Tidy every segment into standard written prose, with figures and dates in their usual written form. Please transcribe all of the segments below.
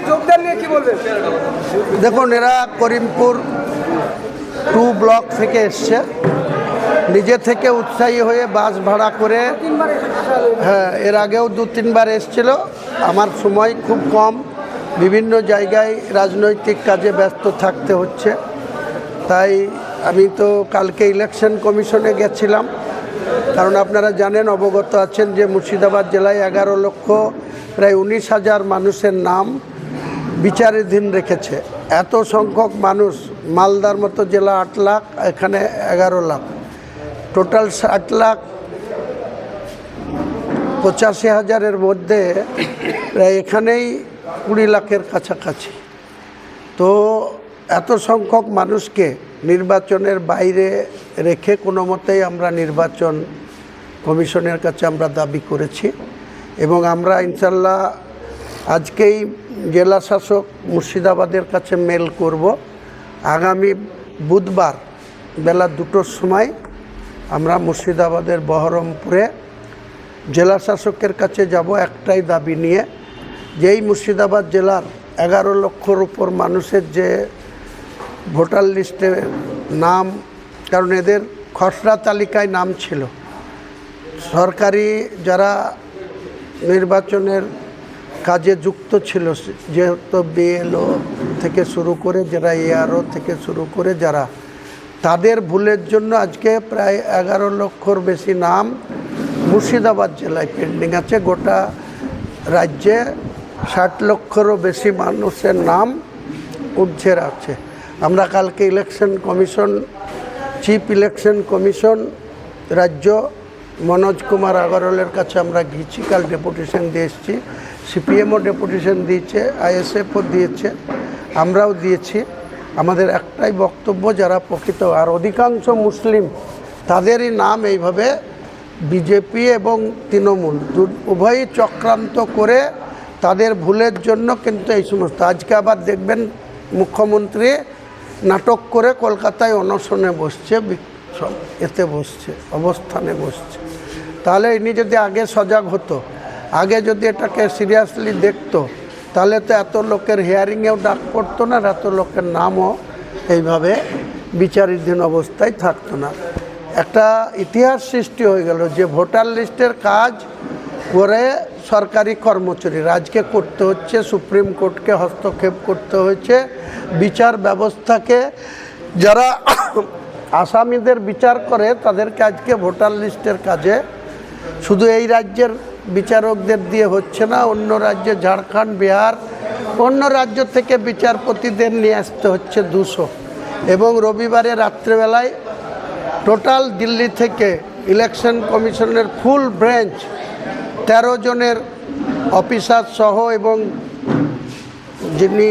যোগদান নিয়ে কি বলবেন? দেখুন, এরা করিমপুর 2 ব্লক থেকে এসছে, নিজে থেকে উৎসাহী হয়ে বাস ভাড়া করে। হ্যাঁ, এর আগেও 2-3 বার এসছিল। আমার সময় খুব কম, বিভিন্ন জায়গায় রাজনৈতিক কাজে ব্যস্ত থাকতে হচ্ছে, তাই আমি তো কালকে ইলেকশন কমিশনে গেছিলাম। কারণ আপনারা জানেন, অবগত আছেন যে মুর্শিদাবাদ জেলায় 11 লক্ষ প্রায় 19,000 মানুষের নাম বিচারাধীন রেখেছে। এত সংখ্যক মানুষ, মালদার মতো জেলা 8 লাখ, এখানে 11 লাখ, টোটাল 60,85,000-এর মধ্যে প্রায় এখানেই 20 লাখের কাছাকাছি। তো এত সংখ্যক মানুষকে নির্বাচনের বাইরে রেখে কোনো মতেই আমরা নির্বাচন কমিশনের কাছে আমরা দাবি করেছি, এবং আমরা ইনশাল্লাহ আজকেই জেলা শাসক মুর্শিদাবাদের কাছে মেল করব। আগামী বুধবার বেলা 2টোর সময় আমরা মুর্শিদাবাদের বহরমপুরে জেলা শাসকের কাছে যাব একটাই দাবি নিয়ে, যেই মুর্শিদাবাদ জেলার 11 লক্ষর উপর মানুষের যে ভোটার লিস্টে নাম, কারণ এদের খসড়া তালিকায় নাম ছিল, সরকারি যারা নির্বাচনের কাজে যুক্ত ছিল, যেহেতু বিএলও থেকে শুরু করে যারা এআরও থেকে শুরু করে যারা, তাদের ভুলের জন্য আজকে প্রায় 11 লক্ষর বেশি নাম মুর্শিদাবাদ জেলায় পেন্ডিং আছে। গোটা রাজ্যে 60 লক্ষেরও বেশি মানুষের নাম উঠছে আছে। আমরা কালকে election commission, chief election commission রাজ্য মনোজ কুমার আগরওয়ালের কাছে আমরা গিয়েছি, কাল ডেপুটেশন দিয়ে এসেছি। সিপিএমও ডেপুটেশন দিয়েছে, আইএসএফও দিয়েছে, আমরাও দিয়েছি। আমাদের একটাই বক্তব্য, যারা প্রকৃত আর অধিকাংশ মুসলিম, তাদেরই নাম এইভাবে বিজেপি এবং তৃণমূল উভয়ই চক্রান্ত করে তাদের ভুলের জন্য কিন্তু এই সমস্ত। আজকে আবার দেখবেন মুখ্যমন্ত্রী নাটক করে কলকাতায় অনশনে বসছে, এতে বসছে, অবস্থানে বসছে। তাহলে ইনি যদি আগে সজাগ হতো, আগে যদি এটাকে সিরিয়াসলি দেখতো, তাহলে তো এত লোকের হিয়ারিংয়েও ডাক পড়তো না, এত লোকের নামও এইভাবে বিচারাধীন অবস্থায় থাকতো না। একটা ইতিহাস সৃষ্টি হয়ে গেল যে ভোটার লিস্টের কাজ করে সরকারি কর্মচারী আজকে করতে হচ্ছে, সুপ্রিম কোর্টকে হস্তক্ষেপ করতে হয়েছে, বিচার ব্যবস্থাকে যারা আসামিদের বিচার করে তাদেরকে আজকে ভোটার লিস্টের কাজে শুধু এই রাজ্যের বিচারকদের দিয়ে হচ্ছে না, অন্য রাজ্যে ঝাড়খণ্ড, বিহার, অন্য রাজ্য থেকে বিচারপতিদের নিয়ে আসতে হচ্ছে 200। এবং রবিবারে রাত্রেবেলায় টোটাল দিল্লি থেকে ইলেকশন কমিশনের ফুল ব্রাঞ্চ 13 জনের অফিসার সহ এবং যিনি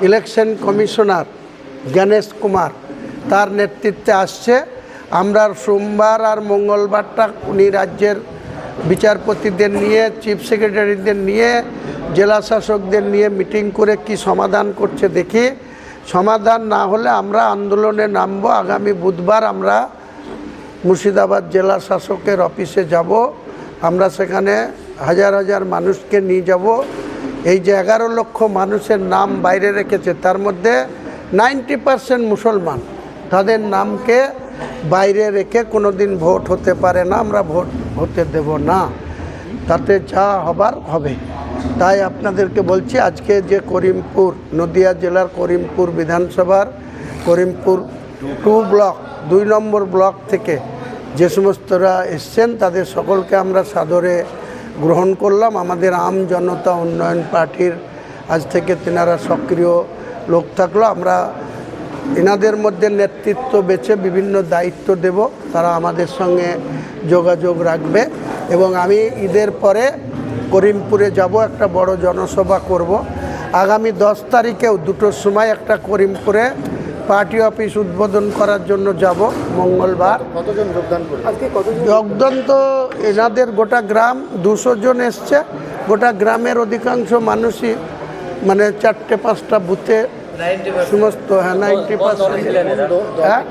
ইলেকশন কমিশনার জ্ঞানেশ কুমার, তার নেতৃত্বে আসছে। আমরা সোমবার আর মঙ্গলবারটা উনি রাজ্যের বিচারপতিদের নিয়ে, চিফ সেক্রেটারিদের নিয়ে, জেলা শাসকদের নিয়ে মিটিং করে কি সমাধান করছে দেখি। সমাধান না হলে আমরা আন্দোলনে নামব। আগামী বুধবার আমরা মুর্শিদাবাদ জেলা শাসকের অফিসে যাব। আমরা সেখানে হাজার হাজার মানুষকে নিয়ে যাব। এই যে 11 লক্ষ মানুষের নাম বাইরে রেখেছে, তার মধ্যে 90% মুসলমান, তাদের নামকে বাইরে রেখে কোনো দিন ভোট হতে পারে না, আমরা ভোট হতে দেব না, তাতে যা হবার হবে। তাই আপনাদেরকে বলছি, আজকে যে করিমপুর, নদিয়া জেলার করিমপুর বিধানসভার করিমপুর 2 ব্লক 2 নম্বর ব্লক থেকে যে সমস্তরা এসছেন, তাদের সকলকে আমরা সাদরে গ্রহণ করলাম। আমাদের আম জনতা উন্নয়ন পার্টির আজ থেকে তেনারা সক্রিয় লোক থাকলো। আমরা এনাদের মধ্যে নেতৃত্ব বেছে বিভিন্ন দায়িত্ব দেব, তারা আমাদের সঙ্গে যোগাযোগ রাখবে। এবং আমি ঈদের পরে করিমপুরে যাব, একটা বড় জনসভা করব। আগামী 10 তারিখেও 2টোর সময় একটা করিমপুরে পার্টি অফিস উদ্বোধন করার জন্য যাব মঙ্গলবার। কতজন যোগদান করবে? যোগদান তো এনাদের গোটা গ্রাম 200 জন এসছে। গোটা গ্রামের অধিকাংশ মানুষই, মানে 4-5টা বুথে সমস্ত, হ্যাঁ 90%। হ্যাঁ,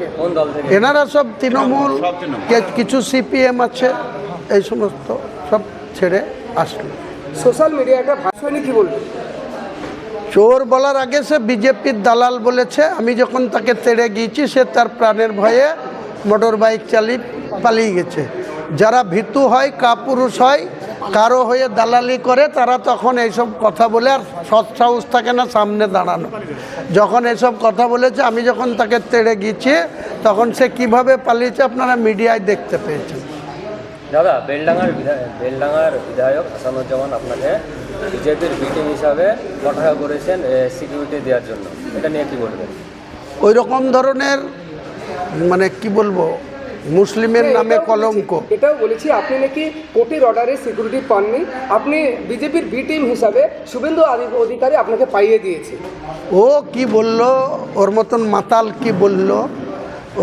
এনারা সব তৃণমূল, কিছু সিপিএম আছে, এই সমস্ত সব ছেড়ে আসলো। সোশ্যাল মিডিয়াটা ভাষণে কি বলবেন? চোর বলার আগে সে বিজেপির দালাল বলেছে। আমি যখন তাকে তেড়ে গিয়েছি সে তার প্রাণের ভয়ে মোটর বাইক চালিয়ে পালিয়ে গেছে। যারা ভীতু হয়, কাপুরুষ হয়, কারো হয়ে দালালি করে, তারা তখন এইসব কথা বলে আর সৎ সাহস থাকে না সামনে দাঁড়ানো। যখন এসব কথা বলেছে, আমি যখন তাকে তেড়ে গিয়েছি তখন সে কিভাবে পালিয়েছে আপনারা মিডিয়ায় দেখতে পেয়েছেন। দাদা, বেলডাঙ্গার বিধায়ক হাসানুজ্জামান আপনাকে বিজেপির বিটিং হিসাবে কটাক্ষ করেছেন সিকিউরিটি দেওয়ার জন্য, এটা নিয়ে কি বলবেন? ওই রকম ধরনের মানে কি বলবো, মুসলিমের নামে কলঙ্ক। এটাও বলেছি আপনি নাকি কোর্টের অর্ডারে সিকিউরিটি পাননি, আপনি বিজেপির বি টিম হিসাবে শুভেন্দু অধিকারী আপনাকে পাইয়ে দিয়েছে। ও কি বলল, ওর মতন মাতাল কি বলল?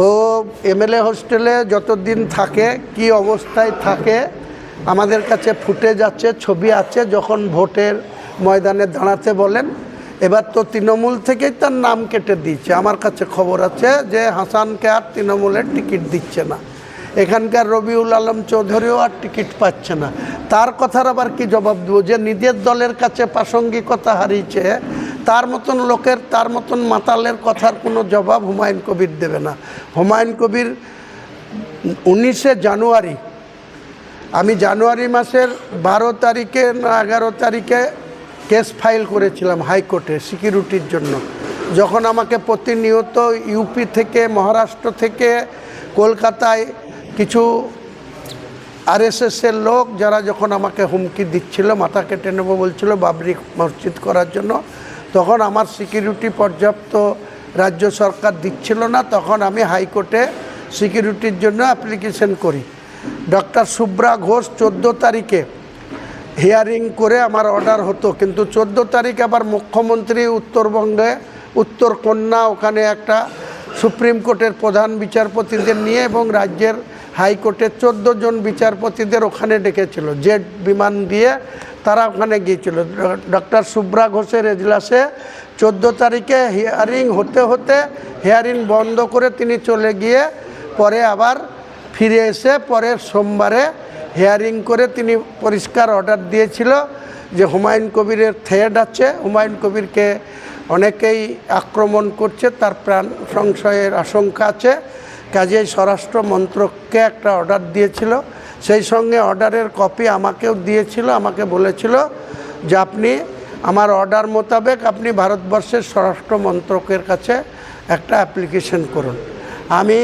ও এমএলএ হোস্টেলে যতদিন থাকে কি অবস্থায় থাকে আমাদের কাছে ফুটেজ আছে, ছবি আছে। যখন ভোটের ময়দানে দাঁড়াতে বলেন, এবার তো তৃণমূল থেকেই তার নাম কেটে দিচ্ছে। আমার কাছে খবর আছে যে হাসানকে আর তৃণমূলের টিকিট দিচ্ছে না, এখানকার রবিউল আলম চৌধুরীও আর টিকিট পাচ্ছে না। তার কথার আবার কি জবাব দেবো? যে নিজের দলের কাছে প্রাসঙ্গিকতা হারিয়েছে, তার মতন লোকের, তার মতন মাতালের কথার কোনো জবাব হুমায়ুন কবির দেবে না। হুমায়ুন কবির 19শে জানুয়ারি, আমি জানুয়ারি মাসের 12 তারিখে না 11 তারিখে কেস ফাইল করেছিলাম হাইকোর্টে সিকিউরিটির জন্য। যখন আমাকে প্রতিনিয়ত ইউপি থেকে, মহারাষ্ট্র থেকে, কলকাতায় কিছু আরএসএসের লোক যারা যখন আমাকে হুমকি দিচ্ছিল, মাথা কেটে নেব বলছিল বাবরি মসজিদ করার জন্য, তখন আমার সিকিউরিটি পর্যাপ্ত রাজ্য সরকার দিচ্ছিল না। তখন আমি হাইকোর্টে সিকিউরিটির জন্য অ্যাপ্লিকেশন করি। ডক্টর শুভ্রা ঘোষ 14 তারিখে হিয়ারিং করে আমার অর্ডার হতো, কিন্তু 14 তারিখ আবার মুখ্যমন্ত্রী উত্তরবঙ্গে উত্তরকন্যা ওখানে একটা সুপ্রিম কোর্টের প্রধান বিচারপতিদের নিয়ে এবং রাজ্যের হাইকোর্টের 14 জন বিচারপতিদের ওখানে ডেকেছিল, জেট বিমান দিয়ে তারা ওখানে গিয়েছিল। ডক্টর শুভ্রা ঘোষের এজলাসে 14 তারিখে হিয়ারিং হতে হতে হিয়ারিং বন্ধ করে তিনি চলে গিয়ে পরে আবার ফিরে এসে পরের সোমবারে হিয়ারিং করে তিনি পরিষ্কার অর্ডার দিয়েছিল যে হুমায়ুন কবিরের থ্রেড আছে, হুমায়ুন কবিরকে অনেকেই আক্রমণ করছে, তার প্রাণ সংশয়ের আশঙ্কা আছে। কাজেই স্বরাষ্ট্র মন্ত্রককে একটা অর্ডার দিয়েছিল, সেই সঙ্গে অর্ডারের কপি আমাকেও দিয়েছিল। আমাকে বলেছিল যে আপনি আমার অর্ডার মোতাবেক আপনি ভারতবর্ষের স্বরাষ্ট্র মন্ত্রকের কাছে একটা অ্যাপ্লিকেশন করুন। আমি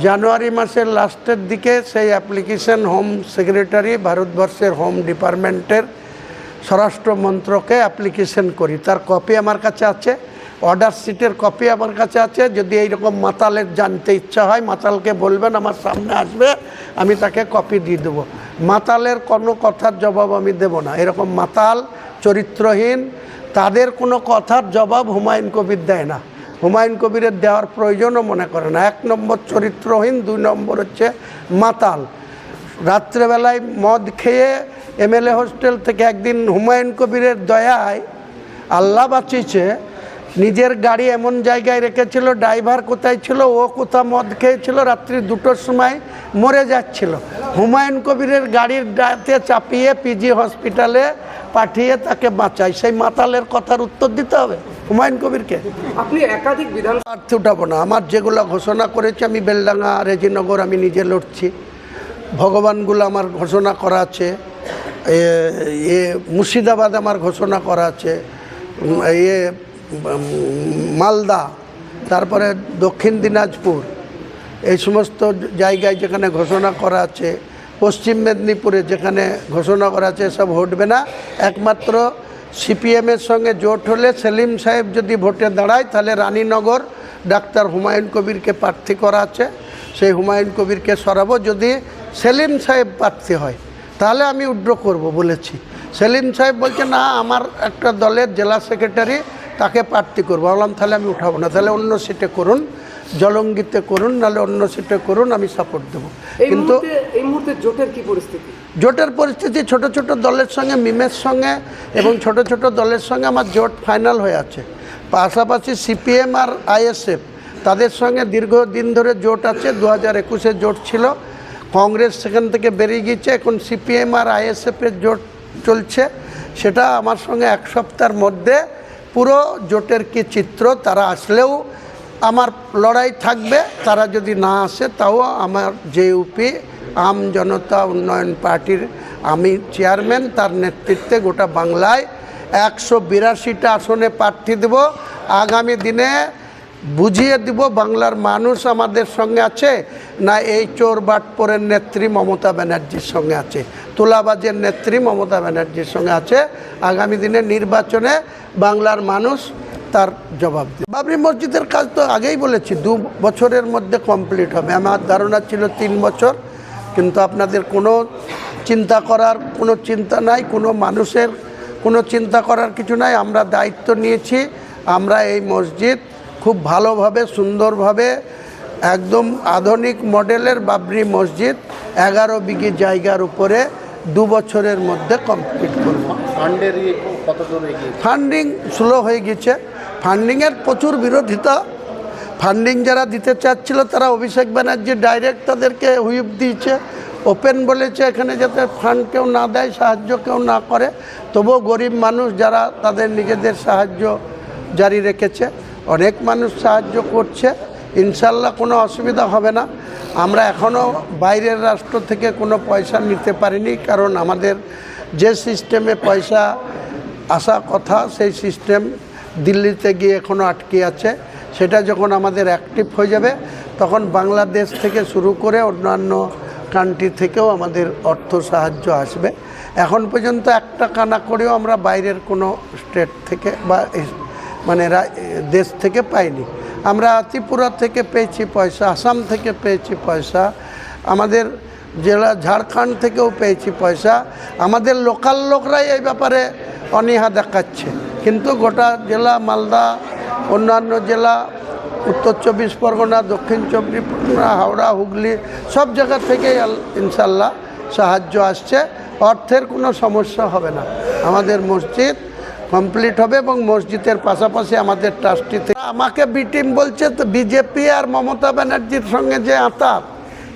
জানুয়ারি মাসের লাস্টের দিকে সেই অ্যাপ্লিকেশন হোম সেক্রেটারি, ভারতবর্ষের হোম ডিপার্টমেন্টের স্বরাষ্ট্র মন্ত্রকে অ্যাপ্লিকেশন করি। তার কপি আমার কাছে আছে, অর্ডার শিটের কপি আমার কাছে আছে। যদি এইরকম মাতালের জানতে ইচ্ছা হয়, মাতালকে বলবেন আমার সামনে আসবে, আমি তাকে কপি দিয়ে দেবো। মাতালের কোনো কথার জবাব আমি দেব না। এরকম মাতাল, চরিত্রহীন, তাদের কোনো কথার জবাব হুমায়ুন কবির দেয় না, হুমায়ুন কবিরের দেওয়ার প্রয়োজনও মনে করে না। 1 নম্বর চরিত্রহীন, 2 নম্বর হচ্ছে মাতাল। রাত্রেবেলায় মদ খেয়ে এমএলএ হোস্টেল থেকে একদিন হুমায়ুন কবিরের দয়ায় আল্লাহ বাঁচিয়েছে, নিজের গাড়ি এমন জায়গায় রেখেছিল, ড্রাইভার কোথায় ছিল, ও কোথাও মদ খেয়েছিল, রাত্রি 2টোর সময় মরে যাচ্ছিল। হুমায়ুন কবিরের গাড়ির ডাতে চাপিয়ে পিজি হসপিটালে পাঠিয়ে তাকে বাঁচায়। সেই মাতালের কথার উত্তর দিতে হবে হুমায়ুন কবিরকে? আপনি একাধিক বিধান প্রার্থী উঠাবো না। আমার যেগুলো ঘোষণা করেছি, আমি বেলডাঙ্গা, রেজিনগর আমি নিজে লড়ছি, ভগবানগুলো আমার ঘোষণা করা আছে, মুর্শিদাবাদ আমার ঘোষণা করা আছে, মালদা, তারপরে দক্ষিণ দিনাজপুর, এই সমস্ত জায়গায় যেখানে ঘোষণা করা আছে, পশ্চিম মেদিনীপুরে যেখানে ঘোষণা করা আছে, সব হটবে না। একমাত্র সিপিএমের সঙ্গে জোট হলে সেলিম সাহেব যদি ভোটে দাঁড়ায়, তাহলে রানীনগর ডাক্তার হুমায়ুন কবিরকে প্রার্থী করা আছে, সেই হুমায়ুন কবিরকে সরাবো। যদি সেলিম সাহেব প্রার্থী হয় তাহলে আমি উইথড্র করব বলেছি। সেলিম সাহেব বলছে না, আমার একটা দলের জেলা সেক্রেটারি, তাকে প্রার্থী করবো। বললাম তাহলে আমি উঠাবো না, তাহলে অন্য সিটে করুন, জলঙ্গিতে করুন, নাহলে অন্য সিটে করুন, আমি সাপোর্ট দেবো। কিন্তু এই মুহূর্তে জোটের কি পরিস্থিতি? জোটের পরিস্থিতি, ছোট ছোট দলের সঙ্গে, মিমের সঙ্গে এবং ছোট ছোট দলের সঙ্গে আমার জোট ফাইনাল হয়ে আছে। পাশাপাশি সিপিএম আর আইএসএফ, তাদের সঙ্গে দীর্ঘদিন ধরে জোট আছে। 2021-এ জোট ছিল, কংগ্রেস সেখান থেকে বেরিয়ে গিয়েছে, এখন সিপিএম আর আইএসএফের জোট চলছে। সেটা আমার সঙ্গে 1 সপ্তাহের মধ্যে পুরো জোটের কি চিত্র, তারা আসলেও আমার লড়াই থাকবে, তারা যদি না আসে তাও আমার জেইউপি আম জনতা উন্নয়ন পার্টির আমি চেয়ারম্যান, তার নেতৃত্বে গোটা বাংলায় 182টা আসনে প্রার্থী দেব। আগামী দিনে বুঝিয়ে দিব বাংলার মানুষ আমাদের সঙ্গে আছে না এই চোর বাটপোরের নেত্রী মমতা ব্যানার্জির সঙ্গে আছে, তোলাবাজের নেত্রী মমতা ব্যানার্জির সঙ্গে আছে। আগামী দিনে নির্বাচনে বাংলার মানুষ তার জবাব দেবে। বাবরি মসজিদের কাজ তো আগেই বলেছি 2 বছরের মধ্যে কমপ্লিট হবে। আমার ধারণা ছিল 3 বছর, কিন্তু আপনাদের কোনো চিন্তা করার কোনো চিন্তা নাই, কোনো মানুষের কোনো চিন্তা করার কিছু নাই। আমরা দায়িত্ব নিয়েছি, আমরা এই মসজিদ খুব ভালোভাবে সুন্দরভাবে একদম আধুনিক মডেলের বাবরি মসজিদ 11 বিঘি জায়গার উপরে 2 বছরের মধ্যে কমপ্লিট করব। ফান্ডিং স্লো হয়ে গেছে, ফান্ডিংয়ের প্রচুর বিরোধিতা। ফান্ডিং যারা দিতে চাচ্ছিল তারা অভিষেক ব্যানার্জি ডাইরেক্ট তাদেরকে হুইপ দিয়েছে, ওপেন বলেছে এখানে যাতে ফান্ড কেউ না দেয়, সাহায্য কেউ না করে। তবুও গরিব মানুষ যারা তাদের নিজেদের সাহায্য জারি রেখেছে, অনেক মানুষ সাহায্য করছে। ইনশাল্লাহ কোনো অসুবিধা হবে না। আমরা এখনও বাইরের রাষ্ট্র থেকে কোনো পয়সা নিতে পারিনি, কারণ আমাদের যে সিস্টেমে পয়সা আসা কথা সেই সিস্টেম দিল্লিতে গিয়ে এখনও আটকে আছে। সেটা যখন আমাদের অ্যাক্টিভ হয়ে যাবে তখন বাংলাদেশ থেকে শুরু করে অন্যান্য কান্ট্রি থেকেও আমাদের অর্থ সাহায্য আসবে। এখন পর্যন্ত 1 টাকা না করেও আমরা বাইরের কোনো স্টেট থেকে বা মানে দেশ থেকে পাইনি। আমরা ত্রিপুরা থেকে পেয়েছি পয়সা, আসাম থেকে পেয়েছি পয়সা, আমাদের জেলা ঝাড়খণ্ড থেকেও পেয়েছি পয়সা। আমাদের লোকাল লোকরাই এই ব্যাপারে অনীহা দেখাচ্ছে, কিন্তু গোটা জেলা মালদা, অন্যান্য জেলা, উত্তর 24 পরগনা, দক্ষিণ 24 পরগনা, হাওড়া, হুগলি সব জায়গা থেকেই ইনশাল্লাহ সাহায্য আসছে। অর্থের কোনো সমস্যা হবে না। আমাদের মসজিদ কমপ্লিট হবে এবং মসজিদের পাশাপাশি আমাদের ট্রাস্টি থেকে আমাকে বি টিম বলছে, তো বিজেপি আর মমতা ব্যানার্জির সঙ্গে যে আঁতাত,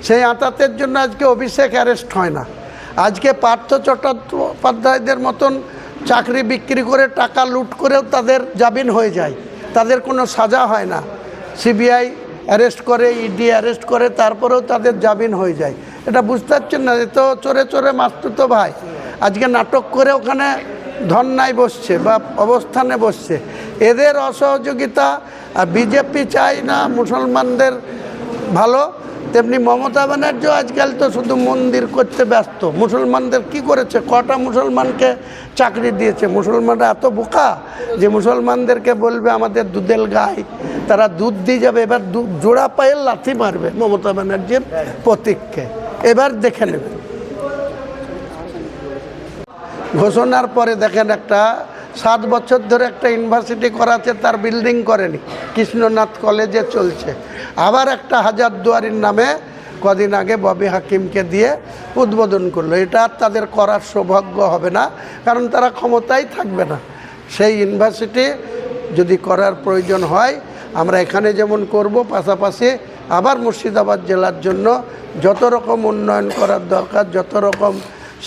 সেই আঁতাতের জন্য আজকে অভিষেক অ্যারেস্ট হয় না। আজকে পার্থ চট্টোপাধ্যায়দের মতন চাকরি বিক্রি করে টাকা লুট করেও তাদের জামিন হয়ে যায়, তাদের কোনো সাজা হয় না। সিবিআই অ্যারেস্ট করে, ইডি অ্যারেস্ট করে, তারপরেও তাদের জামিন হয়ে যায়। এটা বুঝতে পারছেন না? এ তো চোরে চোরে মাস্তুতো ভাই। আজকে নাটক করে ওখানে ধর্নায় বসছে বা অবস্থানে বসছে। এদের অসহযোগিতা। আর বিজেপি চায় না মুসলমানদের ভালো, তেমনি মমতা ব্যানার্জিও আজকাল তো শুধু মন্দির করতে ব্যস্ত। মুসলমানদের কি করেছে? কটা মুসলমানকে চাকরি দিয়েছে? মুসলমানরা এত বোকা যে মুসলমানদেরকে বলবে আমাদের দুধের গাই, তারা দুধ দিয়ে যাবে। এবার জোড়া পায়ের লাথি মারবে মমতা ব্যানার্জির প্রতীককে। এবার দেখে নেবে। ঘোষণার পরে দেখেন একটা 7 বছর ধরে একটা ইউনিভার্সিটি করাচ্ছে, তার বিল্ডিং করেনি, কৃষ্ণনাথ কলেজে চলছে। আবার একটা হাজারদুয়ারির নামে কদিন আগে ববি হাকিমকে দিয়ে উদ্বোধন করলো। এটা আর তাদের করার সৌভাগ্য হবে না, কারণ তারা ক্ষমতায় থাকবে না। সেই ইউনিভার্সিটি যদি করার প্রয়োজন হয় আমরা এখানে যেমন করব, পাশাপাশি আবার মুর্শিদাবাদ জেলার জন্য যত রকম উন্নয়ন করার দরকার, যত রকম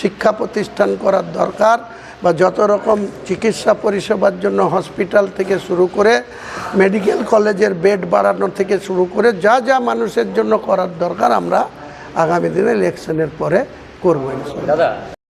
শিক্ষা প্রতিষ্ঠান করার দরকার, বা যত রকম চিকিৎসা পরিষেবার জন্য হসপিটাল থেকে শুরু করে মেডিকেল কলেজের বেড বাড়ানো থেকে শুরু করে যা যা মানুষের জন্য করার দরকার আমরা আগামী দিনে ইলেকশনের পরে করবো। দাদা